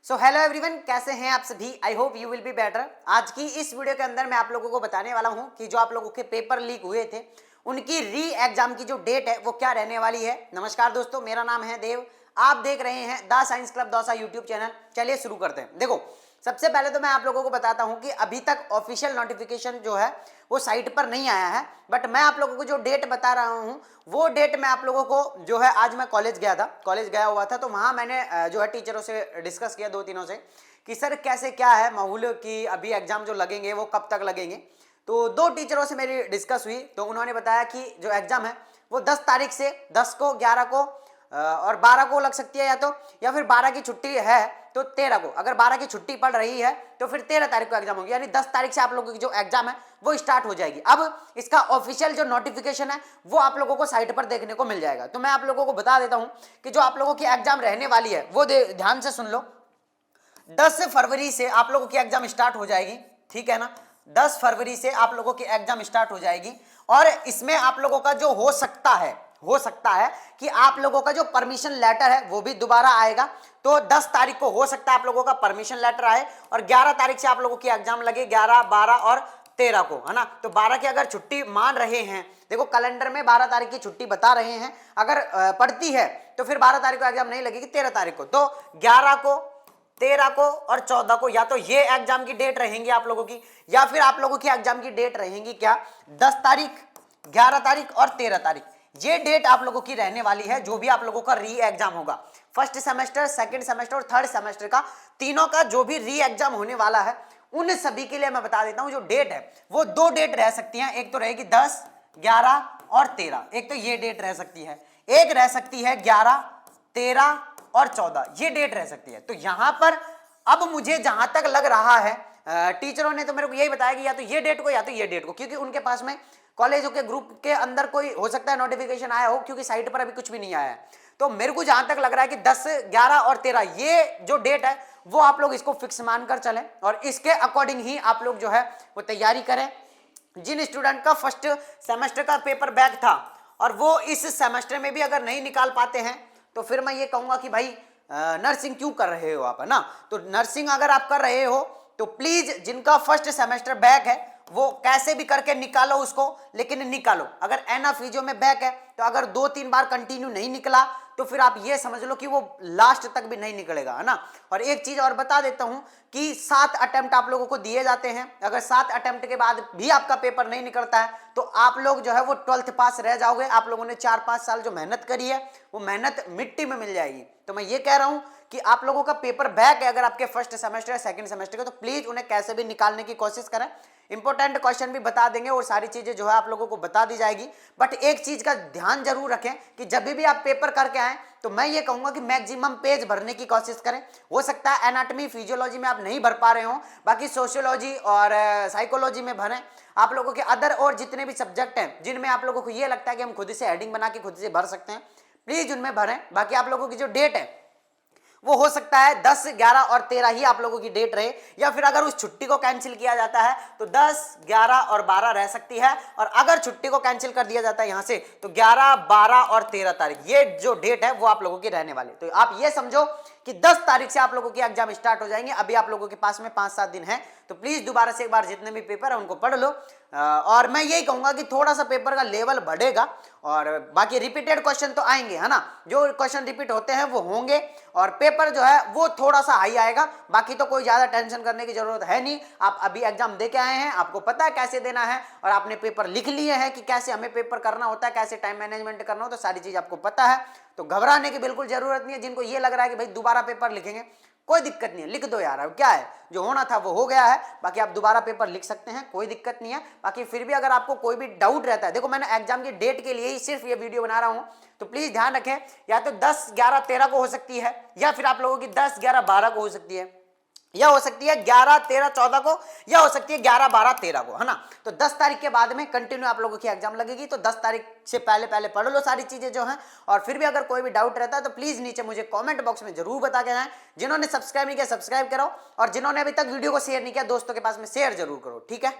So hello everyone, कैसे हैं आप सभी। I hope you will be better. आज की इस वीडियो के अंदर मैं आप लोगों को बताने वाला हूं कि जो आप लोगों के पेपर लीक हुए थे उनकी री एग्जाम की जो डेट है वो क्या रहने वाली है। नमस्कार दोस्तों, मेरा नाम है देव, आप देख रहे हैं the science club Dausa YouTube channel. चलिए शुरू करते हैं। देखो, सबसे पहले तो मैं आप लोगों को बताता हूं कि अभी तक ऑफिशियल नोटिफिकेशन जो है वो साइट पर नहीं आया है, बट मैं आप लोगों को जो डेट बता रहा हूं वो डेट मैं आप लोगों को जो है, आज मैं कॉलेज गया हुआ था, तो वहां मैंने जो है टीचरों से डिस्कस किया, दो तीनों से, कि सर कैसे क्या है माहौल की अभी एग्जाम जो लगेंगे वो कब तक लगेंगे। तो दो टीचरों से मेरी डिस्कस हुई, तो उन्होंने बताया कि जो एग्जाम है वो 10 तारीख से 10 को, 11 को और 12 को लग सकती है, या फिर 12 की छुट्टी है तो 13 को। अगर 12 की छुट्टी पड़ रही है तो फिर 13 तारीख को एग्जाम होगी, यानी 10 तारीख से आप लोगों की जो एग्जाम है वो स्टार्ट हो जाएगी। अब इसका ऑफिशियल जो नोटिफिकेशन है वो आप लोगों को साइट पर देखने को मिल जाएगा। तो मैं आप लोगों को बता देता हूं कि जो आप लोगों की एग्जाम रहने वाली है वो ध्यान से सुन लो। 10 फरवरी से आप लोगों की एग्जाम स्टार्ट हो जाएगी, ठीक है ना। 10 फरवरी से आप लोगों की एग्जाम स्टार्ट हो जाएगी और इसमें आप लोगों का जो हो सकता है कि आप लोगों का जो परमिशन लेटर है वो भी दोबारा आएगा। तो 10 तारीख को हो सकता है आप लोगों का परमिशन लेटर आए और 11 तारीख से आप लोगों की एग्जाम लगे, 11, 12 और 13 को, है ना। तो 12 की अगर छुट्टी मान रहे हैं, देखो कैलेंडर में 12 तारीख की छुट्टी बता रहे हैं, अगर पड़ती है तो फिर 12 तारीख को एग्जाम नहीं लगेगी, 13 तारीख को। तो 11 को, 13 को और 14 को या तो ये एग्जाम की डेट रहेंगी आप लोगों की, या फिर आप लोगों की एग्जाम की डेट रहेंगी क्या, 10 तारीख, 11 तारीख और 13 तारीख। ये डेट आप लोगों की रहने वाली है जो भी आप लोगों का री एग्जाम होगा। फर्स्ट सेमेस्टर, सेकंड सेमेस्टर और थर्ड सेमेस्टर का, तीनों का जो भी री एग्जाम होने वाला है उन सभी के लिए मैं बता देता हूं जो डेट है वो दो डेट रह सकती हैं। एक तो रहेगी 10, 11 और 13, एक तो ये डेट रह सकती है, एक रह सकती है 11, 13 और 14, ये डेट रह सकती है। तो यहां पर अब मुझे जहां तक लग रहा है, टीचरों ने तो मेरे को यही बताया कि या तो ये डेट को या तो ये डेट को, क्योंकि उनके पास में कॉलेजों के ग्रुप के अंदर कोई हो सकता है नोटिफिकेशन आया हो, क्योंकि साइट पर अभी कुछ भी नहीं आया है। तो मेरे को जहां तक लग रहा है कि 10, 11 और 13 ये जो डेट है वो आप लोग इसको फिक्स मानकर चलें और इसके अकॉर्डिंग ही आप लोग जो है वो तैयारी करें। जिन स्टूडेंट का फर्स्ट सेमेस्टर का पेपर बैक था और वो इस सेमेस्टर में भी अगर नहीं निकाल पाते हैं तो फिर मैं ये कहूंगा कि भाई नर्सिंग क्यों कर रहे हो आप, है ना। तो नर्सिंग अगर आप कर रहे हो तो प्लीज जिनका फर्स्ट सेमेस्टर बैक है वो कैसे भी करके निकालो उसको, लेकिन निकालो। अगर एना फिजियो में बैक है तो अगर 2-3 बार कंटिन्यू नहीं निकला तो फिर आप ये समझ लो कि वो लास्ट तक भी नहीं निकलेगा, है ना। और एक चीज और बता देता हूं कि 7 अटेम्प्ट आप लोगों को दिए जाते हैं। अगर 7 अटेम्प्ट के बाद भी आपका पेपर नहीं निकलता है तो आप लोग जो है वो 12th पास रह जाओगे। आप लोगों ने 4-5 साल जो मेहनत करी है वो मेहनत मिट्टी में मिल जाएगी। तो मैं ये कह रहा हूं कि आप लोगों का पेपर बैक है अगर आपके फर्स्ट सेमेस्टर या सेकंड सेमेस्टर का, तो प्लीज उन्हें कैसे भी निकालने की कोशिश करें। इंपॉर्टेंट क्वेश्चन भी बता देंगे और सारी चीजें जो है आप लोगों को बता दी जाएगी। बट एक चीज का ध्यान जरूर रखें कि जब भी आप पेपर करके आए तो मैं ये कहूंगा कि मैक्सिमम पेज भरने की कोशिश करें। हो सकता है एनाटॉमी फिजियोलॉजी में आप नहीं भर पा रहे हो, बाकी सोशियोलॉजी और साइकोलॉजी में भरें। आप लोगों के अदर और जितने भी सब्जेक्ट हैं जिनमें आप लोगों को ये लगता है कि हम खुद से हेडिंग बना के खुद से भर सकते हैं, प्लीज उनमें भरें। बाकी आप लोगों की जो डेट है वो हो सकता है 10, 11 और 13 ही आप लोगों की डेट रहे, या फिर अगर उस छुट्टी को कैंसिल किया जाता है तो 10, 11 और 12 रह सकती है। और अगर छुट्टी को कैंसिल कर दिया जाता है यहां से तो 11, 12 और 13 तारीख ये जो डेट है वो आप लोगों की रहने वाली। तो आप ये समझो कि 10 तारीख से आप लोगों की एग्जाम स्टार्ट हो जाएंगे। अभी आप लोगों के पास में 5-7 दिन है, तो प्लीज दोबारा से एक बार जितने भी पेपर है उनको पढ़ लो। और मैं यही कहूंगा कि थोड़ा सा पेपर का लेवल बढ़ेगा और बाकी रिपीटेड क्वेश्चन तो आएंगे, है ना। जो क्वेश्चन रिपीट होते हैं वो होंगे और पेपर जो है वो थोड़ा सा हाई आएगा। बाकी तो कोई ज्यादा टेंशन करने की जरूरत है नहीं। आप अभी एग्जाम दे के आए हैं, आपको पता है कैसे देना है और आपने पेपर लिख लिए हैं कि कैसे हमें पेपर करना होता है, कैसे टाइम मैनेजमेंट करना होता है, सारी चीज आपको पता है। तो घबराने की बिल्कुल जरूरत नहीं है। जिनको ये लग रहा है कि भाई दोबारा पेपर लिखेंगे, कोई दिक्कत नहीं है, लिख दो यार। अब क्या है, जो होना था वो हो गया है। बाकी आप दोबारा पेपर लिख सकते हैं, कोई दिक्कत नहीं है। बाकी फिर भी अगर आपको कोई भी डाउट रहता है, देखो मैंने एग्जाम की डेट के लिए ही सिर्फ ये वीडियो बना रहा हूं, तो प्लीज ध्यान रखें या तो 10, 11, 13 को हो सकती है, या फिर आप लोगों की 10, 11, 12 को हो सकती है, या हो सकती है 11, 13, 14 को, या हो सकती है 11, 12, 13 को, है ना। तो 10 तारीख के बाद में कंटिन्यू आप लोगों की एग्जाम लगेगी। तो 10 तारीख से पहले पहले पढ़ लो सारी चीजें जो हैं। और फिर भी अगर कोई भी डाउट रहता है तो प्लीज नीचे मुझे कमेंट बॉक्स में जरूर बता के जाएं। जिन्होंने सब्सक्राइब नहीं किया सब्सक्राइब करो, और जिन्होंने अभी तक वीडियो को शेयर नहीं किया दोस्तों के पास में शेयर जरूर करो, ठीक है।